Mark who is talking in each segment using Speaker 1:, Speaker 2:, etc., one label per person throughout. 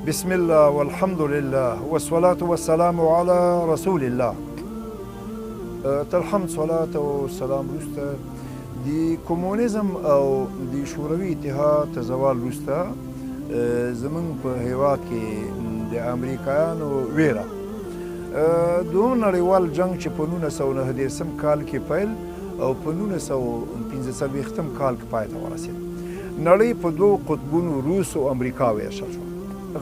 Speaker 1: بسم الله والحمد لله والصلاة والسلام على رسول الله. تر الحمد صلاة والسلام وروسته د کمونیزم او د شوروي اتحاد زوال وروسته زمونږ په هیواد کې د امریکایانو ویره دوه نړیوال جنګ چې په 1909 کال کې پیل او په 1945 کال کې پای ته ورسېد. نړۍ په دوه قطبونو روس او امریکا ویشل شوه.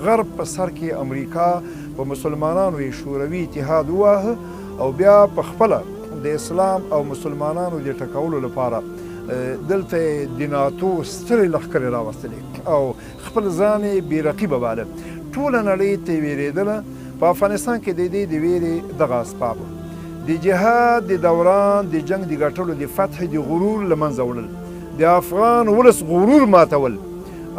Speaker 1: غرب په سر کې امریکا په مسلمانانو یې شوروي اتحاد وواهه او بیا په خپله د اسلام او مسلمانانو د ټکولو لپاره دلته د ناتو سترې لښکرې راوستلې او خپل ځان یې بې رقیبه باله. ټوله نړۍ ته یې ویرېدله. په افغانستان کې د دې د ویرې دغه اسباب د جهاد د دوران د جنګ د ګټلو د فتح د غرور له منځه وړل، د افغان ولس غرور ماتول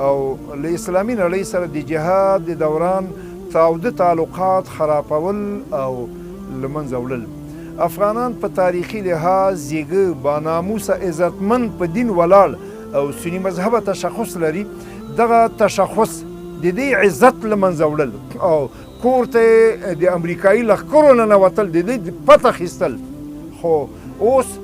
Speaker 1: او له اسلامي نړۍ سره د جهاد د دوران تاوده تعلقات خرابول او له منځه وړل. افغانان په تاریخي لحاظ زیږه باناموسه عزتمند په دین ولاړ او سني مذهبه تشخص لري. دغه تشخص د دې عزت له منځه وړل او کور ته د امریکایي لښکرو ننوتل د دې پته اخیستل. خو اوس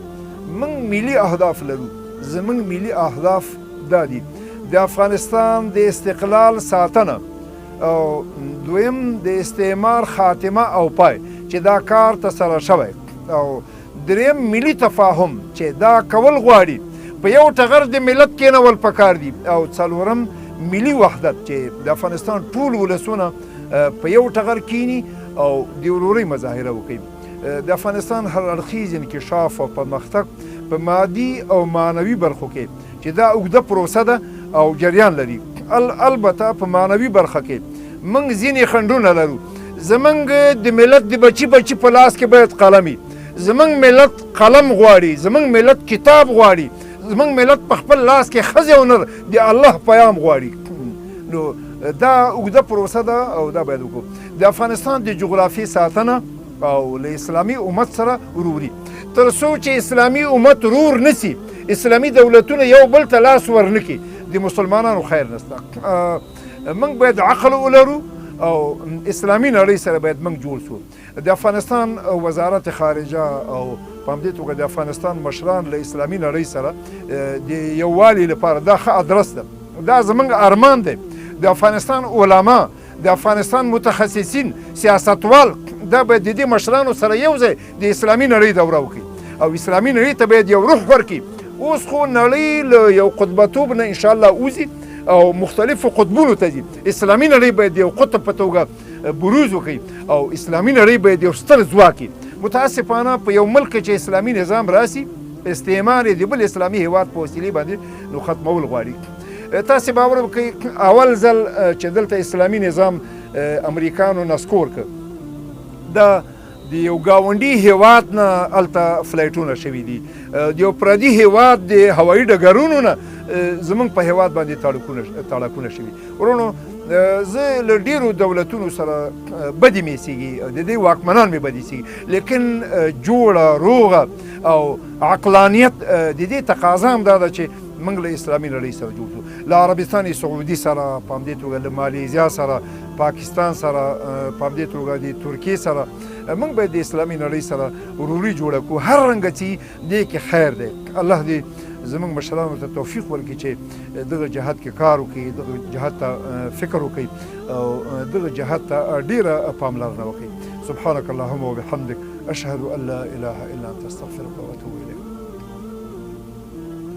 Speaker 1: موږ ملي اهداف لرو. زموږ ملي اهداف دا دي: د افغانستان د استقلال ساتنه او دویم د استعمار خاتمه او پای چې دا کار ترسره شوی، او دریم ملي تفاهم چې دا کول غواړي. په یو ټغر د ملت کېنول پکار دي. او څلورم ملي وحدت چې د افغانستان ټول ولسونه په یو ټغر کینی او د ورورۍ مظاهره وکړي. د افغانستان هر اړخیز انکشاف او پرمختګ په مادي او معنوي برخو کې چې دا اوږده پروسه ده او جریان لري. البته په معنوي برخه کې موږ ځینې خنډونه لرو. زمونږ د ملت د بچي په لاس کې باید قلم وي. زمونږ ملت قلم غواړي، زمونږ ملت کتاب غواړي، زمونږ ملت په خپل لاس کې ښځې او نر د الله پیام غواړي. نو دا اوږده پروسه ده او دا باید وکړو. د افغانستان د جغرافیې ساتنه او له اسلامي امت سره وروري. تر څو چې اسلامي امت رور نسی، اسلامي دولتونه یو بل ته لاس ورنکي، د مسلمانانو خیر نسته. موږ باید عقل ولرو او اسلامي نړۍ سره باید موږ جوړ شو. د افغانستان وزارت خارجه او په همدې توګه د افغانستان مشران له اسلامي نړۍ سره د یووالي لپاره دا ښه ادرس ده. دا زموږ ارمان دی. د افغانستان علما، د افغانستان متخصصین، سیاستوال دا باید د دې مشرانو سره یو ځای د اسلامي نړۍ دوره وکړي او اسلامي نړۍ ته باید یو روح ورکړي. اوس خو نړۍ له یو قطبتوب نه انشاءالله وځي او مختلفو قطبونو ته ځي. اسلامي نړۍ باید یو قطب په توګه بروز وکړي او اسلامي نړۍ باید یو ستر ځواک وي. متاسفانه په یو ملک چې اسلامي نظام راسي، استعمار یې د بل اسلامي هیواد په وسیلې باندې نو ختمول غواړي. تاسې باور وکړئ اول ځل چې دلته اسلامي نظام امریکانو نسکور کړ، دا د یو ګاونډي هیواد نه هلته فلایټونه شوي دي. د یو پردي هیواد د هوایي ډګرونو نه زموږ په هیواد باندې تاړکونه شوي. ورونو زه له ډېرو دولتونو سره بدې مې ایسېږي، د دې واکمنان مې بدې ایسېږي، لیکن جوړه روغه او عقلانیت د دې تقاضا هم دا ده چې موږ له اسلامي نړۍ سره جوړ شو. له عربستان سعودي سره، په همدې توګه له مالیزیا سره، پاکستان سره، په همدې توګه د ترکیې سره موږ باید د اسلامي نړۍ سره وروري جوړه کړو. هر رنګه چې دې کې خیر دی. الله دې زموږ مشرانو ته توفیق ورکړي چې دغه جهاد کې کار وکړي، دغه جهاد ته فکر وکړي او دغه جهاد ته ډېره پاملرنه وکړي. سبحانك اللهم وبحمدك اشهد ان لا اله الا انت استغفرك واتوب اليك.